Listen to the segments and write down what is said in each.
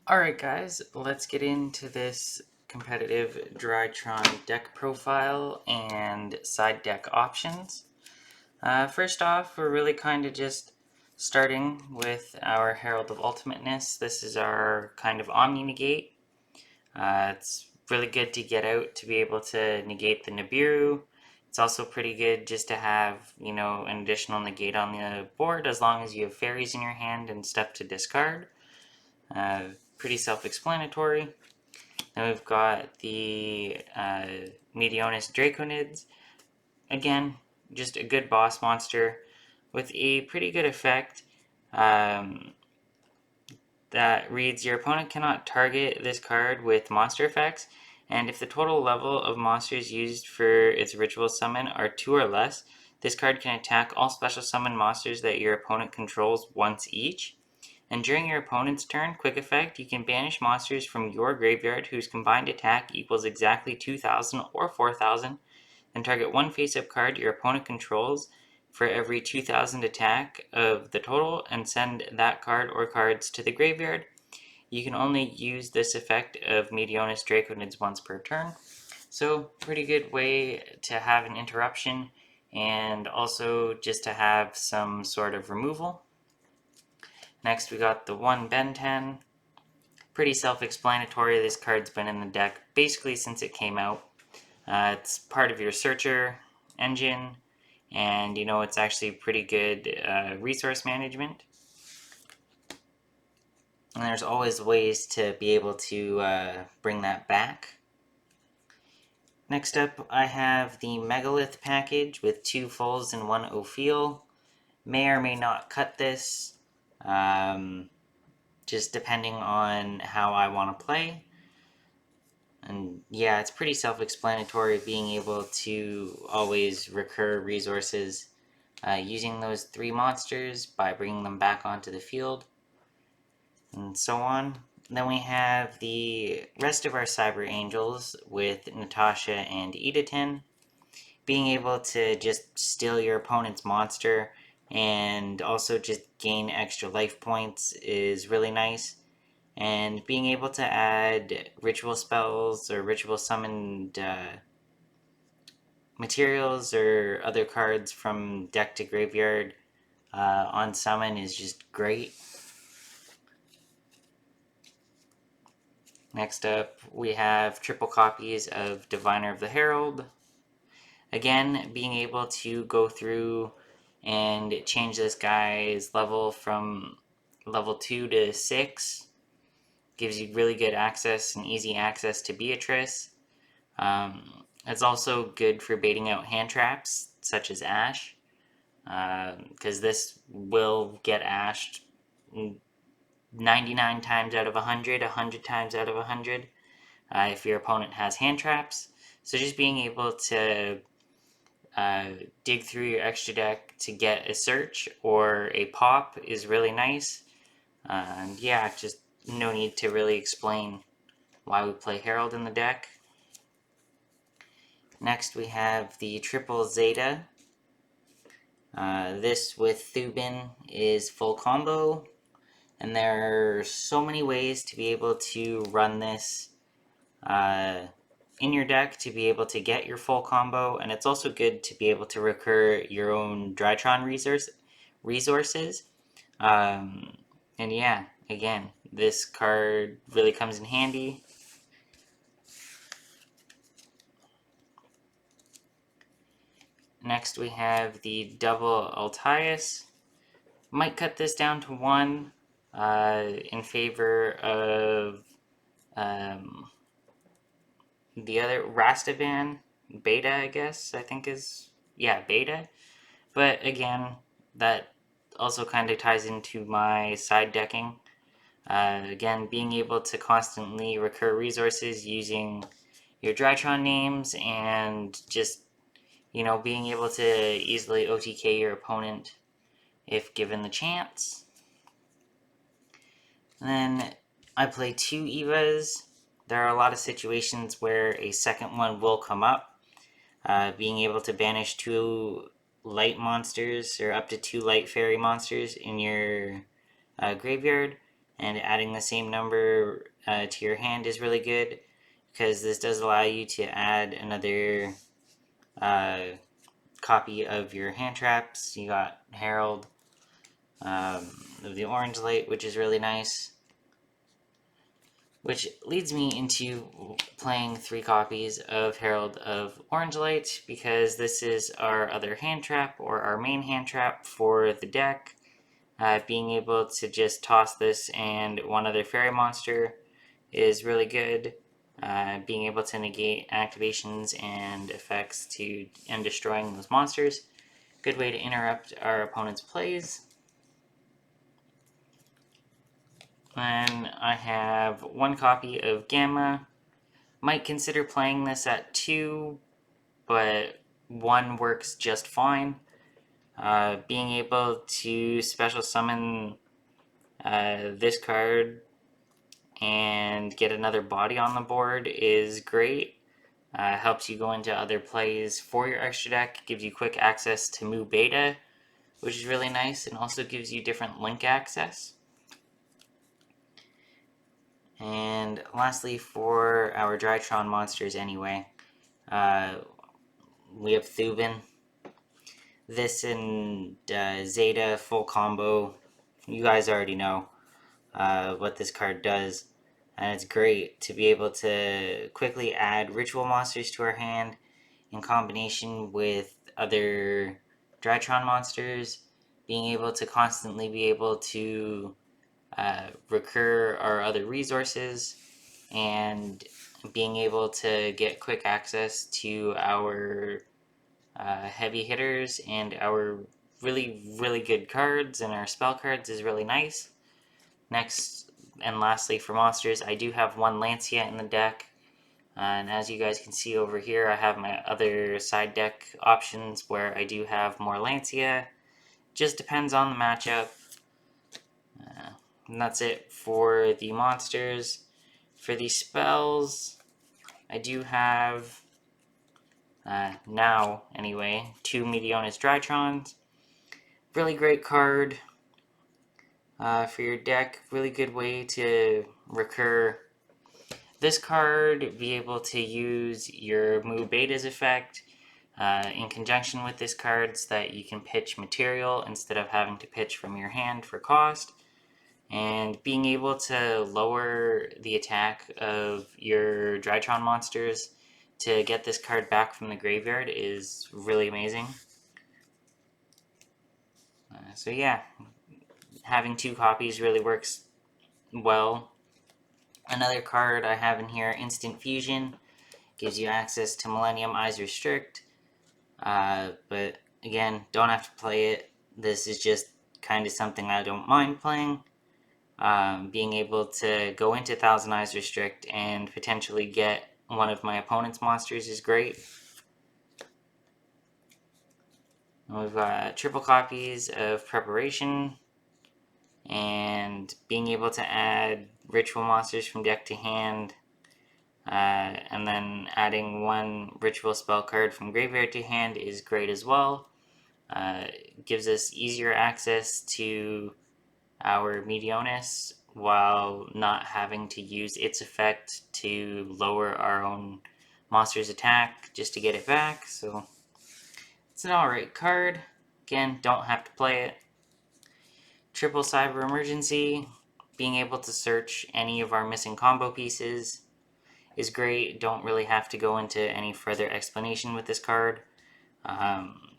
Alright guys, let's get into this competitive Drytron deck profile and side deck options. First off, we're really kind of just starting with our Herald of Ultimateness. This is our kind of Omni Negate. It's really good to get out to be able to negate the Nibiru. It's also pretty good just to have, an additional negate on the board as long as you have fairies in your hand and stuff to discard. Pretty self-explanatory. Then we've got the Medionis Draconids. Again, just a good boss monster with a pretty good effect that reads, your opponent cannot target this card with monster effects, and if the total level of monsters used for its ritual summon are 2 or less, this card can attack all special summon monsters that your opponent controls once each. And during your opponent's turn, quick effect, you can banish monsters from your graveyard whose combined attack equals exactly 2,000 or 4,000, and target one face-up card your opponent controls for every 2,000 attack of the total, and send that card or cards to the graveyard. You can only use this effect of Medionis Draconids once per turn. So, pretty good way to have an interruption, and also just to have some sort of removal. Next, we got the 1 Ben-10. Pretty self-explanatory. This card's been in the deck basically since it came out. It's part of your searcher engine, and it's actually pretty good resource management. And there's always ways to be able to bring that back. Next up, I have the Megalith Package with 2 fulls and 1 Ophiel. May or may not cut this. Just depending on how I want to play. And yeah, it's pretty self-explanatory being able to always recur resources using those 3 monsters by bringing them back onto the field, and so on. Then we have the rest of our Cyber Angels with Natasha and Edatin. Being able to just steal your opponent's monster and also just gain extra life points is really nice. And being able to add ritual spells or ritual summoned materials or other cards from deck to graveyard on summon is just great. Next up, we have triple copies of Diviner of the Herald. Again, being able to go through and change this guy's level from level 2 to 6 gives you really good access and easy access to Beatrice. It's also good for baiting out hand traps, such as Ash, because this will get ashed 99 times out of 100, 100 times out of 100, if your opponent has hand traps. So just being able to dig through your extra deck to get a search or a pop is really nice. And yeah, just no need to really explain why we play Herald in the deck. Next, we have the triple Zeta. This with Thuben is full combo, and there are so many ways to be able to run this in your deck to be able to get your full combo, and it's also good to be able to recur your own Drytron resources. And yeah, again, this card really comes in handy. Next, we have the double Altias. Might cut this down to 1 in favor of the other Rastavan. Beta, I guess, I think is... Yeah, Beta. But again, that also kind of ties into my side decking. Again, being able to constantly recur resources using your Drytron names and just being able to easily OTK your opponent if given the chance. And then I play 2 Evas. There are a lot of situations where a second one will come up. Being able to banish 2 light monsters or up to 2 light fairy monsters in your graveyard and adding the same number to your hand is really good, because this does allow you to add another copy of your hand traps. You got Herald of the Orange Light, which is really nice. Which leads me into playing 3 copies of Herald of Orange Light, because this is our other hand trap, or our main hand trap for the deck. Being able to just toss this and one other fairy monster is really good. Being able to negate activations and effects and destroying those monsters. Good way to interrupt our opponent's plays. Then I have 1 copy of Gamma. Might consider playing this at 2, but 1 works just fine. Being able to special summon this card and get another body on the board is great. Helps you go into other plays for your extra deck, gives you quick access to Mu Beta, which is really nice, and also gives you different link access. And lastly, for our Drytron monsters anyway, we have Thuben. This and Zeta full combo. You guys already know what this card does. And it's great to be able to quickly add ritual monsters to our hand in combination with other Drytron monsters. Being able to constantly be able to recur our other resources, and being able to get quick access to our heavy hitters and our really good cards and our spell cards is really nice. Next and lastly, for monsters, I do have 1 Lancia in the deck, and as you guys can see over here, I have my other side deck options where I do have more Lancia. Just depends on the matchup. And that's it for the monsters. For the spells, I do have, now anyway, 2 Medionis Draconids. Really great card for your deck. Really good way to recur this card. Be able to use your Mu Beta's effect in conjunction with this card, so that you can pitch material instead of having to pitch from your hand for cost. And being able to lower the attack of your Drytron monsters to get this card back from the graveyard is really amazing. So yeah, having 2 copies really works well. Another card I have in here, Instant Fusion, gives you access to Millennium Eyes Restrict, but again, don't have to play it. This is just kind of something I don't mind playing. Being able to go into Thousand Eyes Restrict and potentially get one of my opponent's monsters is great. And we've got triple copies of Preparation, and being able to add ritual monsters from deck to hand, and then adding 1 ritual spell card from graveyard to hand is great as well. Gives us easier access to our Medionis while not having to use its effect to lower our own monster's attack just to get it back. So it's an alright card. Again, don't have to play it. Triple Cyber Emergency, being able to search any of our missing combo pieces is great. Don't really have to go into any further explanation with this card.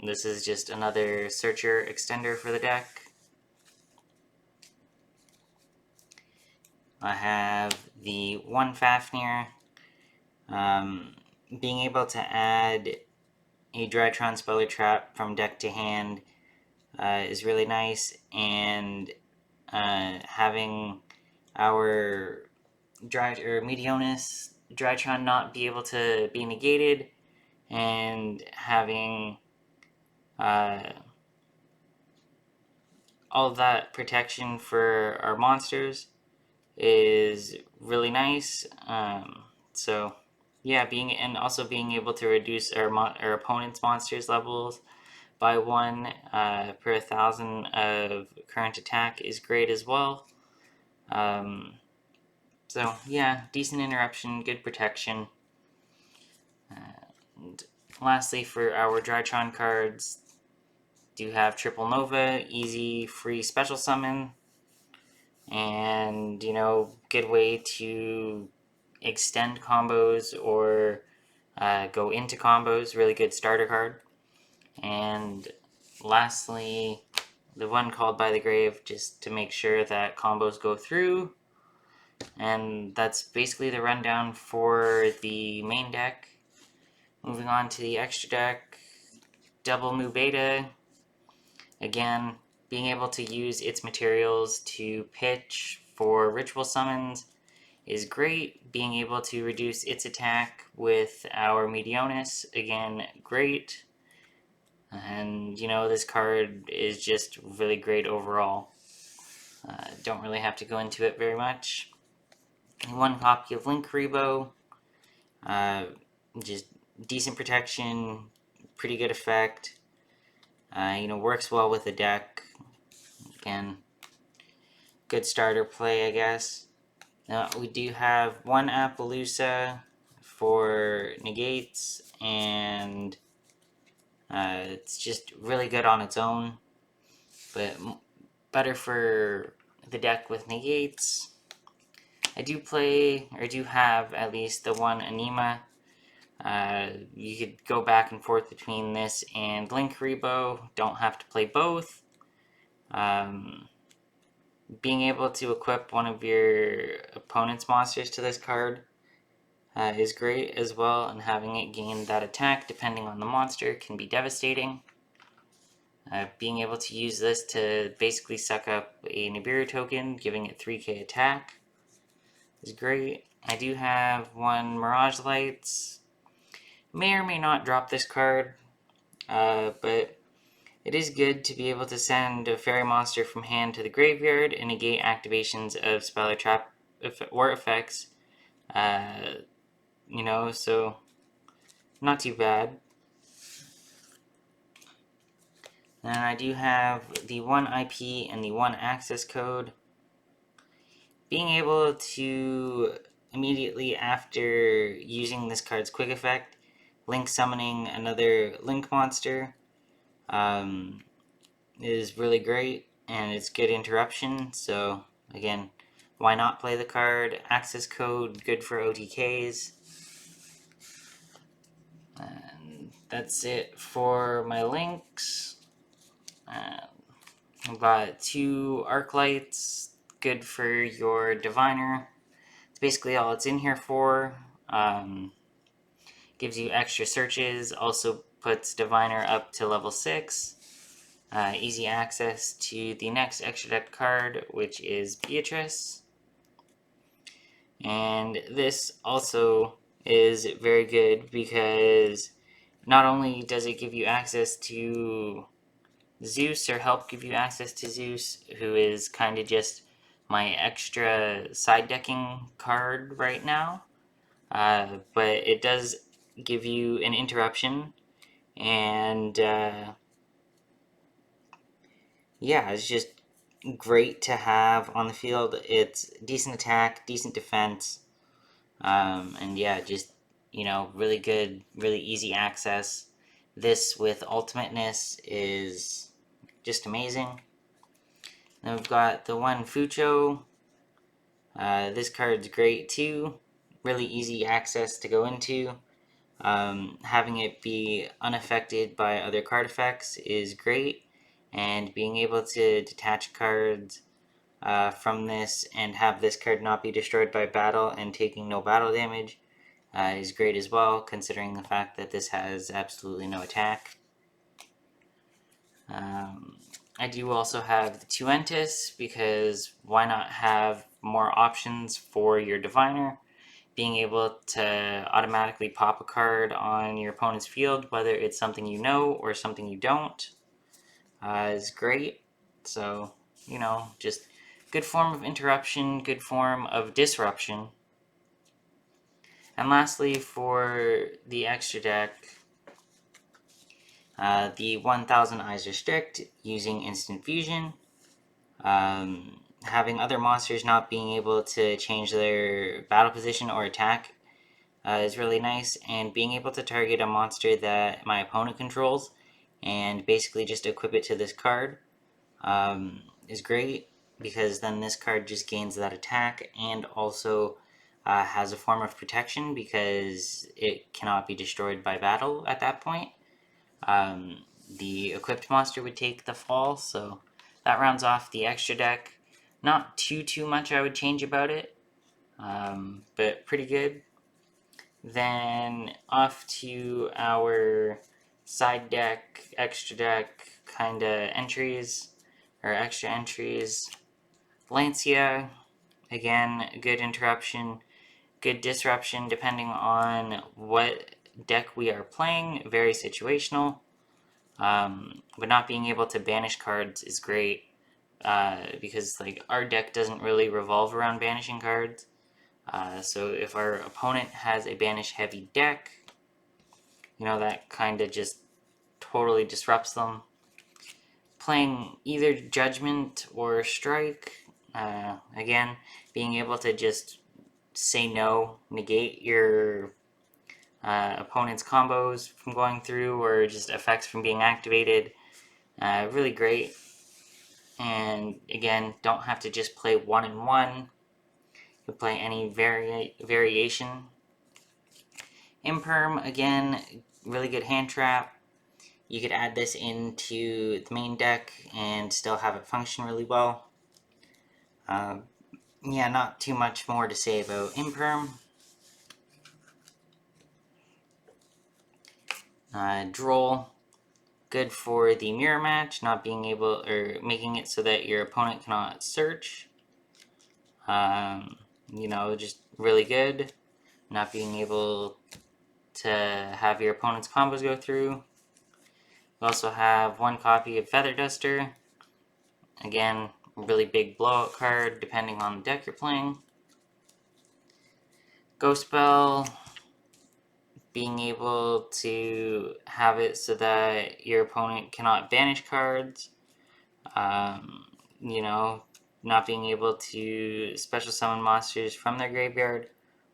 This is just another searcher extender for the deck. I have the 1 Fafnir. Being able to add a Drytron Speller Trap from deck to hand is really nice, and having our Medionis Drytron not be able to be negated, and having all of that protection for our monsters is really nice. So yeah, also being able to reduce our opponent's monsters levels by 1 per 1,000 of current attack is great as well. So yeah, decent interruption, good protection. And lastly, for our Drytron cards, do have Triple Nova, easy, free special summon, and good way to extend combos or go into combos. Really good starter card. And lastly, the one called by the grave, just to make sure that combos go through. And that's basically the rundown for the main deck. Moving on to the extra deck, Double Mu Beta. Again, being able to use its materials to pitch for ritual summons is great. Being able to reduce its attack with our Medionis, again, great. And, this card is just really great overall. Don't really have to go into it very much. One copy of Link Rebo. Just decent protection, pretty good effect. Works well with the deck. Again, good starter play, I guess. Now, we do have one Appaloosa for negates, and it's just really good on its own, but better for the deck with negates. I do have at least the one Anima. You could go back and forth between this and Link Rebo. Don't have to play both. Being able to equip one of your opponent's monsters to this card is great as well, and having it gain that attack depending on the monster can be devastating. Being able to use this to basically suck up a Nibiru token, giving it 3k attack, is great. I do have one Mirage Lights. May or may not drop this card, but it is good to be able to send a fairy monster from hand to the graveyard and negate activations of spell or trap or effects. So not too bad. Then I do have the one IP and the one access code. Being able to immediately after using this card's quick effect, link summoning another link monster is really great, and it's good interruption. So again, why not play the card? Access code, good for OTKs. And that's it for my links. I've got 2 arc lights, good for your diviner. It's basically all it's in here for. Gives you extra searches, also puts diviner up to level 6. Easy access to the next extra deck card, which is Beatrice. And this also is very good because not only does it give you access to Zeus, or help give you access to Zeus, who is kind of just my extra side decking card right now, but it does give you an interruption, and it's just great to have on the field. It's decent attack, decent defense, and just really good, really easy access. This with Ultimateness is just amazing. Then we've got the one Fucho. This card's great too. Really easy access to go into. Having it be unaffected by other card effects is great, and being able to detach cards from this and have this card not be destroyed by battle and taking no battle damage is great as well, considering the fact that this has absolutely no attack. I do also have the Tuentis, because why not have more options for your diviner? Being able to automatically pop a card on your opponent's field, whether it's something you know or something you don't, is great. So, just good form of interruption, good form of disruption. And lastly, for the extra deck, the 1000 Eyes Restrict using Instant Fusion. having other monsters not being able to change their battle position or attack is really nice, and being able to target a monster that my opponent controls and basically just equip it to this card is great, because then this card just gains that attack and also has a form of protection because it cannot be destroyed by battle at that point. The equipped monster would take the fall, so that rounds off the extra deck. Not too much I would change about it, but pretty good. Then off to our side deck, extra deck kind of entries, or extra entries. Lancia, again, good interruption, good disruption depending on what deck we are playing, very situational. But not being able to banish cards is great, because like our deck doesn't really revolve around banishing cards. So if our opponent has a banish heavy deck, that kind of just totally disrupts them. Playing either Judgment or Strike, again, being able to just say no, negate your opponent's combos from going through, or just effects from being activated, really great. And again, don't have to just play 1-1. You play any variation. Imperm, again, really good hand trap. You could add this into the main deck and still have it function really well. Yeah, not too much more to say about Imperm. Droll, good for the mirror match, not being able, or making it so that your opponent cannot search. Just really good. Not being able to have your opponent's combos go through. We also have one copy of Feather Duster. Again, really big blowout card depending on the deck you're playing. Ghost Bell, being able to have it so that your opponent cannot banish cards. Not being able to special summon monsters from their graveyard,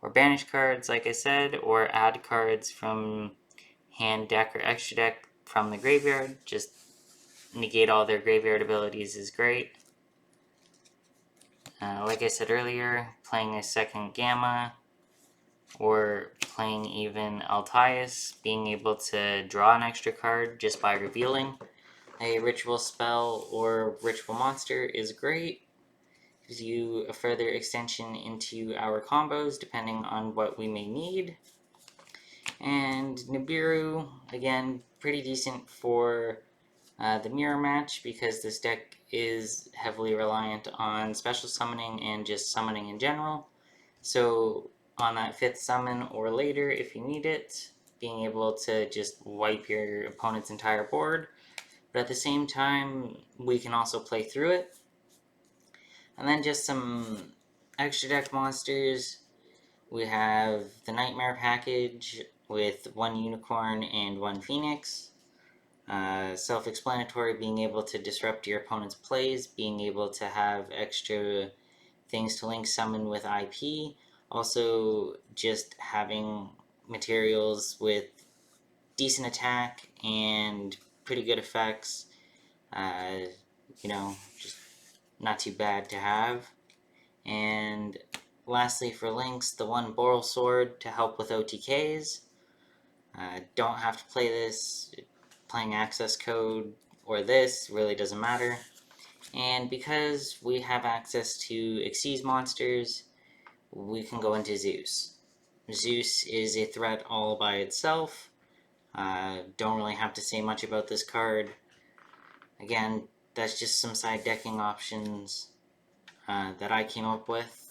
or banish cards, like I said, or add cards from hand, deck, or extra deck from the graveyard. Just negate all their graveyard abilities is great. Like I said earlier, playing a second Gamma, or playing even Altias, being able to draw an extra card just by revealing a ritual spell or ritual monster is great. Gives you a further extension into our combos depending on what we may need. And Nibiru, again, pretty decent for the mirror match, because this deck is heavily reliant on special summoning and just summoning in general. So on that 5th summon or later, if you need it, being able to just wipe your opponent's entire board. But at the same time, we can also play through it. And then just some extra deck monsters. We have the Nightmare Package with 1 Unicorn and 1 Phoenix. Self-explanatory, being able to disrupt your opponent's plays, being able to have extra things to link summon with IP. Also, just having materials with decent attack and pretty good effects. Just not too bad to have. And lastly, for links, the 1 Boral Sword to help with OTKs. Don't have to play this. Playing access code or this really doesn't matter. And because we have access to Xyz monsters, we can go into Zeus. Zeus is a threat all by itself. Don't really have to say much about this card. Again, that's just some side decking options that I came up with.